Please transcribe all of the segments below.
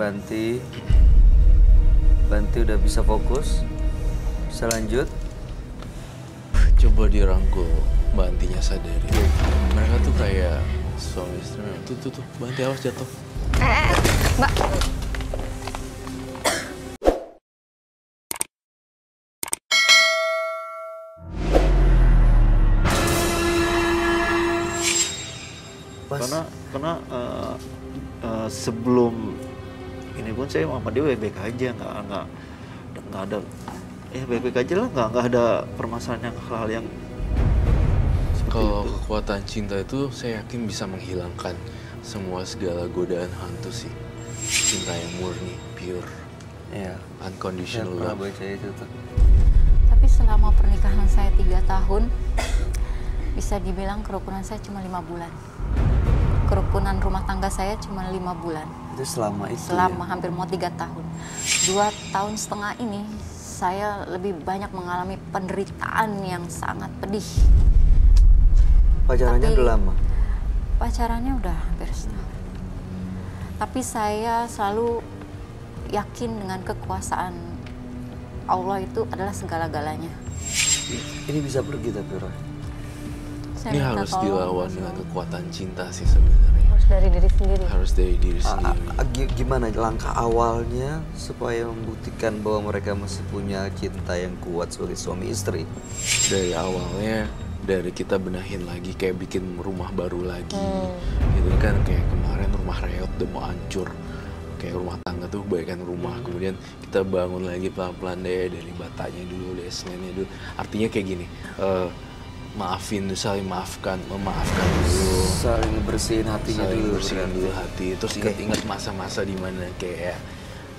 Banti udah bisa fokus, bisa lanjut. Coba dirangkul, Bantinya sadari. Mereka tuh kayak suami istri. Tuh, Banti awas jatuh. Mbak. Karena sebelum ini pun saya sama dia baik-baik aja, nggak ada baik-baik aja lah, nggak ada permasalahan hal yang seperti Kalau itu. kekuatan cinta itu saya yakin bisa menghilangkan segala godaan hantu sih. Cinta yang murni, pure, Iya. unconditional Saya pernah love. baca itu tuh. Tapi selama pernikahan saya 3 tahun, bisa dibilang kerukunan saya cuma 5 bulan. Kerukunan rumah tangga saya cuma 5 bulan. Itu selama itu Selama ya? hampir mau 3 tahun. 2 tahun setengah ini, saya lebih banyak mengalami penderitaan yang sangat pedih. Pacarannya Tapi- udah lama? Pacarannya udah hampir setahun. Tapi saya selalu yakin dengan kekuasaan Allah itu adalah segala-galanya. Ini bisa pergi tapi Roy. Saya Ini minta harus tolong dilawan Mas dengan Allah. kekuatan cinta sih sebenarnya. Harus dari diri sendiri. Harus dari diri sendiri. Gimana langkah awalnya supaya membuktikan bahwa mereka masih punya cinta yang kuat sebagai suami istri? Dari awalnya, dari kita benahin lagi, kayak bikin rumah baru lagi. Gitu kan, kayak kemarin rumah reot udah mau hancur. Kayak rumah tangga tuh bagaikan rumah. Kemudian kita bangun lagi pelan-pelan deh, dari batanya dulu, dari semennya dulu. Artinya kayak gini, maafin dulu, saling memaafkan dulu. Saling bersihin hatinya Saling dulu. bersihin berarti. dulu hati. Terus Oke. ingat-ingat masa-masa di mana kayak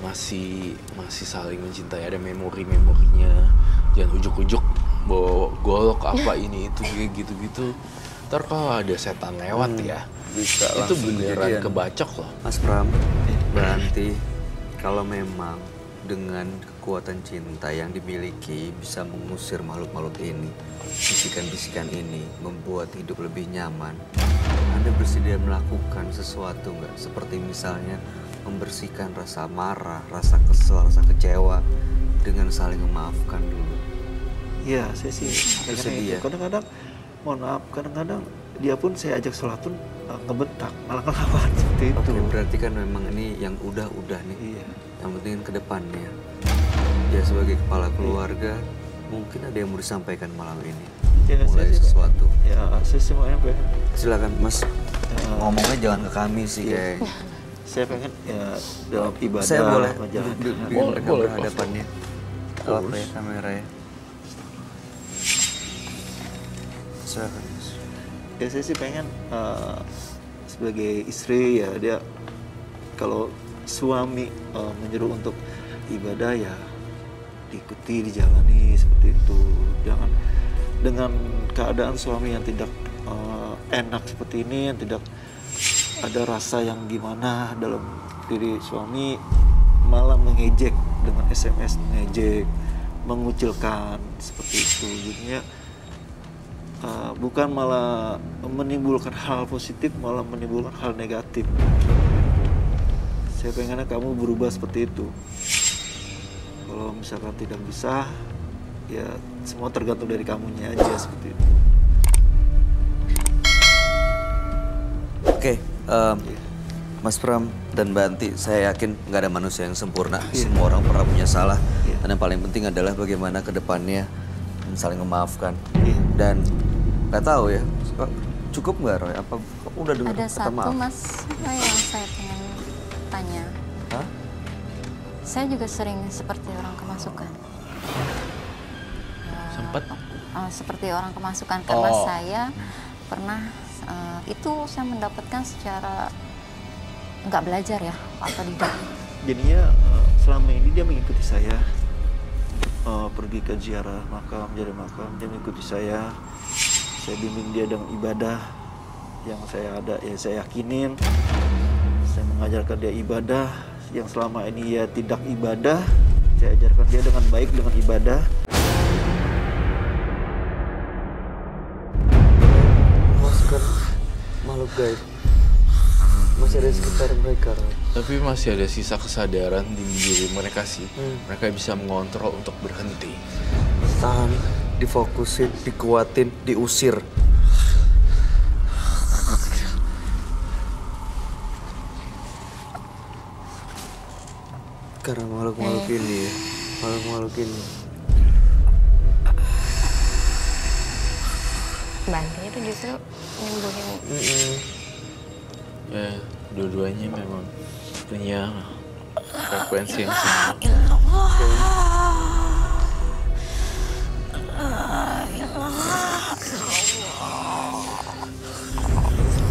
masih saling mencintai, ada memori-memorinya. Jangan ujuk-ujuk bawa golok apa ini itu gitu-gitu. Ntar kalau ada setan lewat ya, Bisa itu langsung beneran kejadian. kebacok loh. Mas Pram, berarti kalau memang dengan kekuatan cinta yang dimiliki bisa mengusir makhluk-makhluk ini, bisikan-bisikan ini, membuat hidup lebih nyaman, Anda bersedia melakukan sesuatu nggak? Seperti misalnya membersihkan rasa marah, rasa kesel, rasa kecewa dengan saling memaafkan dulu. Iya, saya sih Bersedia. itu. Kadang-kadang, mohon maaf, kadang-kadang dia pun saya ajak sholat pun ngebentak, malah ngelawan seperti itu. Oke, berarti kan memang ini yang udah nih. Iya. Yang penting ke depannya. Ya sebagai kepala keluarga, mungkin ada yang mau disampaikan malam ini. Ya, Mulai saya sih- sesuatu. Ya, saya semuanya pengen. Silakan Mas. Ngomongnya jangan ke kami sih Iya. kayaknya. Saya pengen ya dalam ibadah. Saya boleh berjalan. bikin mereka boleh, berhadapannya. Apa ya kamera ya? Silakan Mas. Ya saya sih pengen sebagai istri ya dia kalau suami menyuruh untuk ibadah ya diikuti, dijalani seperti itu. Jangan dengan keadaan suami yang tidak enak seperti ini, yang tidak ada rasa yang gimana dalam diri suami, malah mengejek dengan SMS, mengejek, mengucilkan seperti itu. Jadinya bukan malah menimbulkan hal positif, malah menimbulkan hal negatif. Saya pengennya kamu berubah seperti itu. Kalau misalkan tidak bisa, ya semua tergantung dari kamunya aja seperti itu. Oke, Mas Pram dan Mbak Anti, saya yakin nggak ada manusia yang sempurna. Iya. Semua orang pernah punya salah. Iya. Dan yang paling penting adalah bagaimana ke depannya saling memaafkan. Iya. Dan nggak tahu ya, cukup nggak Roy? Apa kamu udah dengar Ada kata satu maaf? Mas yang saya pengen tanya. Hah? Saya juga sering seperti orang kemasukan. Sempet? Seperti orang kemasukan karena Oh. saya pernah itu saya mendapatkan secara nggak belajar ya atau tidak. Jadinya selama ini dia mengikuti saya pergi ke ziarah makam, jadi makam, dia mengikuti saya bimbing dia dengan ibadah yang saya ada, ya saya yakinin, saya mengajarkan dia ibadah yang selama ini ya tidak ibadah, saya ajarkan dia dengan baik dengan ibadah. Memasukkan makhluk gaib. Mas masih ada di sekitar mereka, Roy. Tapi masih ada sisa kesadaran di diri mereka sih. Mereka bisa mengontrol untuk berhenti. Tahan, difokusin, dikuatin, diusir. Karena makhluk-makhluk ini, makhluk-makhluk ini. Banting itu justru nyembuhin. Ya, dua-duanya memang punya frekuensi yang sama.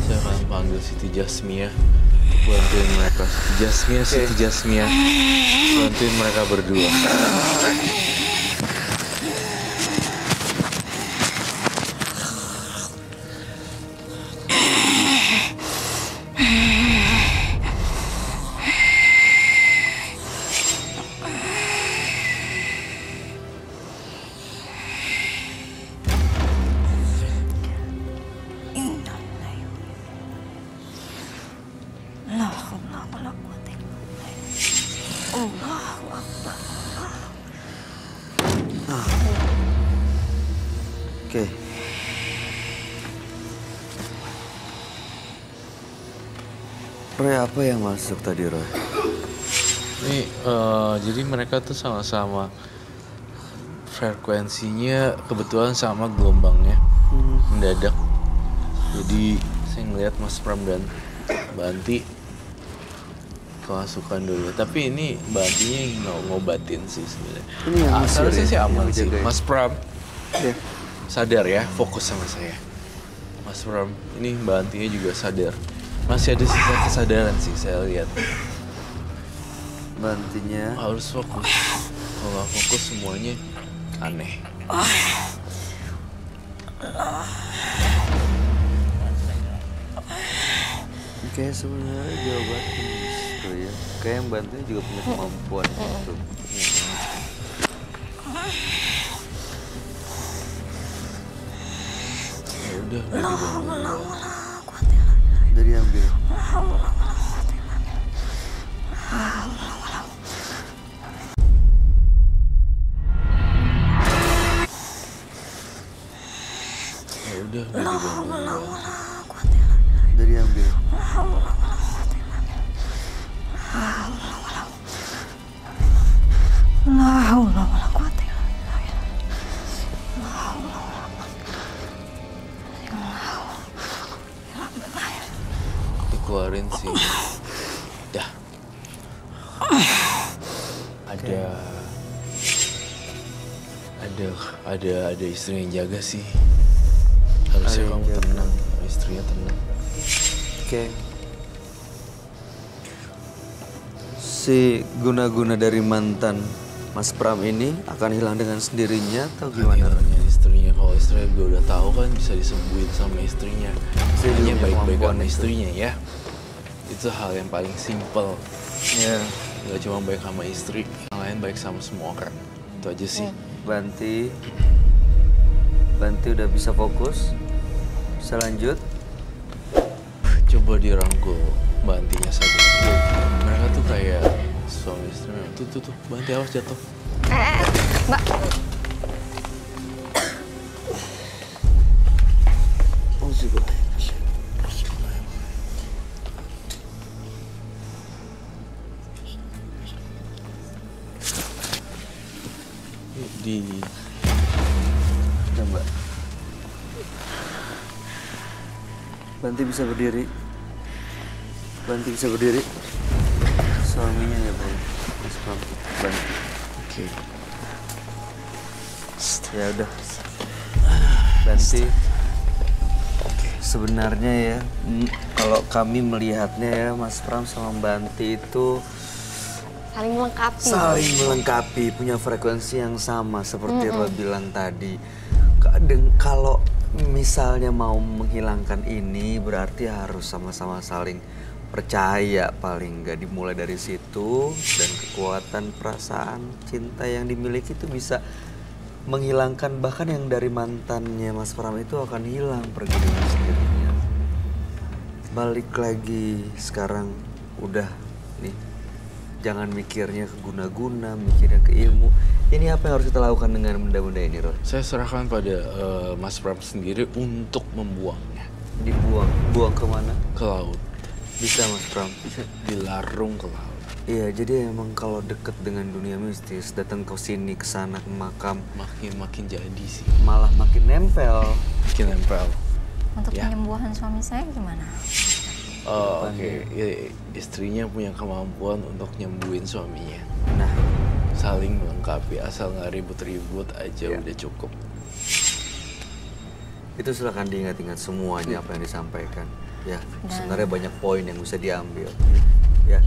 Saya akan panggil Siti Jasmia untuk bantuin mereka. Siti Jasmia, bantuin mereka berdua. Oke. Roy, apa yang masuk tadi, Roy? Ini jadi mereka tuh sama-sama frekuensinya kebetulan sama gelombangnya mendadak. Jadi saya ngeliat Mas Pram dan Banti kemasukan dulu. Tapi ini Bantinya yang ngobatin sih sebenarnya. Ini yang ngusir Seharusnya ya, sih aman yang sih. menjaga ya? Mas Pram Ya. sadar ya, fokus sama saya. Mas Pram, ini Bantinya juga sadar. Masih ada sisa kesadaran sih saya lihat. Bantinya. Harus fokus. Kalau nggak fokus semuanya aneh. Kayak sebenarnya diobatin gitu ya. Kayak yang bantunya juga punya kemampuan gitu. Ya udah dibangun. Udah diambil. Ya udah dibangun. Udah diambil. Dikeluarin sih. Dah. Ada istri yang jaga sih. Harusnya Ada yang kamu jaga. tenang, istrinya tenang. Oke. Si guna-guna dari mantan Mas Pram ini akan hilang dengan sendirinya atau gimana? Hilangnya istrinya, kalau istrinya gue udah tahu kan bisa disembuhin sama istrinya. Saya juga Hanya punya baik-baik kemampuan sama itu. istrinya ya. Itu hal yang paling simple. Ya. Gak cuma baik sama istri, yang lain baik sama semua orang. Itu aja sih. Banti udah bisa fokus. Bisa lanjut. Coba dirangkul Bantinya saja. Mereka tuh kayak suami istri. Tuh, Banti awas jatuh. Mbak. Di Udah, Mbak. Banti bisa berdiri. Banti bisa berdiri. Suaminya ya, Bang. Mas Pram. Banti. Oke. Ya udah. Banti. Sebenarnya ya, kalau kami melihatnya ya, Mas Pram sama Banti itu Saling melengkapi. saling melengkapi, punya frekuensi yang sama seperti Roy bilang tadi. Kadang kalau misalnya mau menghilangkan ini berarti harus sama-sama saling percaya, paling nggak dimulai dari situ, dan kekuatan perasaan cinta yang dimiliki itu bisa menghilangkan, bahkan yang dari mantannya Mas Pram itu akan hilang pergi dengan sendirinya. balik lagi sekarang udah nih. Jangan mikirnya ke guna-guna, mikirnya ke ilmu. Ini apa yang harus kita lakukan dengan benda-benda ini, Roy? Saya serahkan pada Mas Pram sendiri untuk membuangnya Dibuang, buang kemana? ke laut, Bisa Mas Pram. dilarung ke laut. Iya, jadi emang kalau deket dengan dunia mistis, datang ke sini, ke sana, ke makam, Makin jadi sih, malah makin nempel. makin nempel. Untuk Ya. penyembuhan suami saya gimana? Oke. Istrinya punya kemampuan untuk nyembuhin suaminya. Nah, Saling melengkapi, asal nggak ribut-ribut aja Ya. udah cukup. itu silakan diingat-ingat semuanya apa yang disampaikan. Ya, Dan- sebenarnya banyak poin yang bisa diambil. Ya,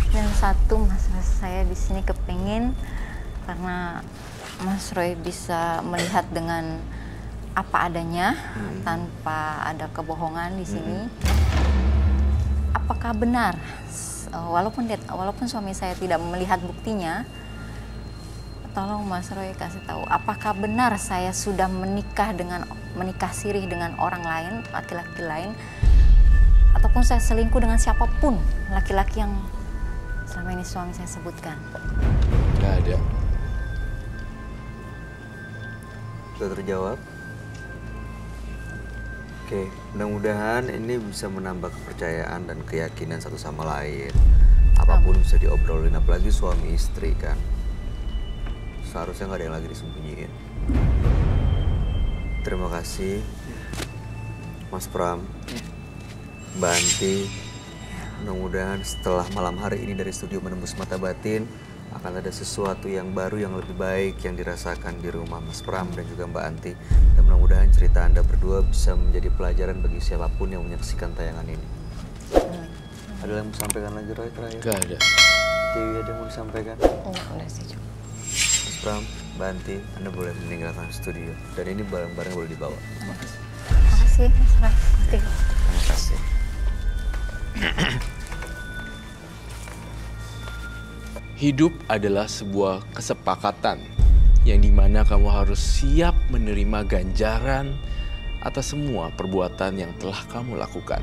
Dan satu Mas saya di sini kepingin karena Mas Roy bisa melihat dengan apa adanya tanpa ada kebohongan di sini. Apakah benar walaupun suami saya tidak melihat buktinya, tolong Mas Roy kasih tahu apakah benar saya sudah menikah sirih dengan orang lain, laki-laki lain, ataupun saya selingkuh dengan siapapun laki-laki yang selama ini suami saya sebutkan. Nggak ada. sudah terjawab. Oke, mudah-mudahan ini bisa menambah kepercayaan dan keyakinan satu sama lain. Apapun bisa diobrolin, apalagi suami istri kan. Seharusnya nggak ada yang lagi disembunyiin. Terima kasih, Mas Pram, Mbak Anti. Mudah-mudahan setelah malam hari ini dari studio Menembus Mata Batin akan ada sesuatu yang baru yang lebih baik yang dirasakan di rumah Mas Pram dan juga Mbak Anti. Dan mudah-mudahan cerita Anda berdua bisa menjadi pelajaran bagi siapapun yang menyaksikan tayangan ini. Ada yang mau sampaikan lagi, Roy, terakhir? Nggak ada. Dewi, ada yang mau disampaikan? Enggak, udah sih cukup. Mas Pram, Mbak Anti, Anda boleh meninggalkan studio. Dan ini barang-barang boleh dibawa. Makasih Mas Roy. Terima kasih. Hidup adalah sebuah kesepakatan yang dimana kamu harus siap menerima ganjaran atas semua perbuatan yang telah kamu lakukan.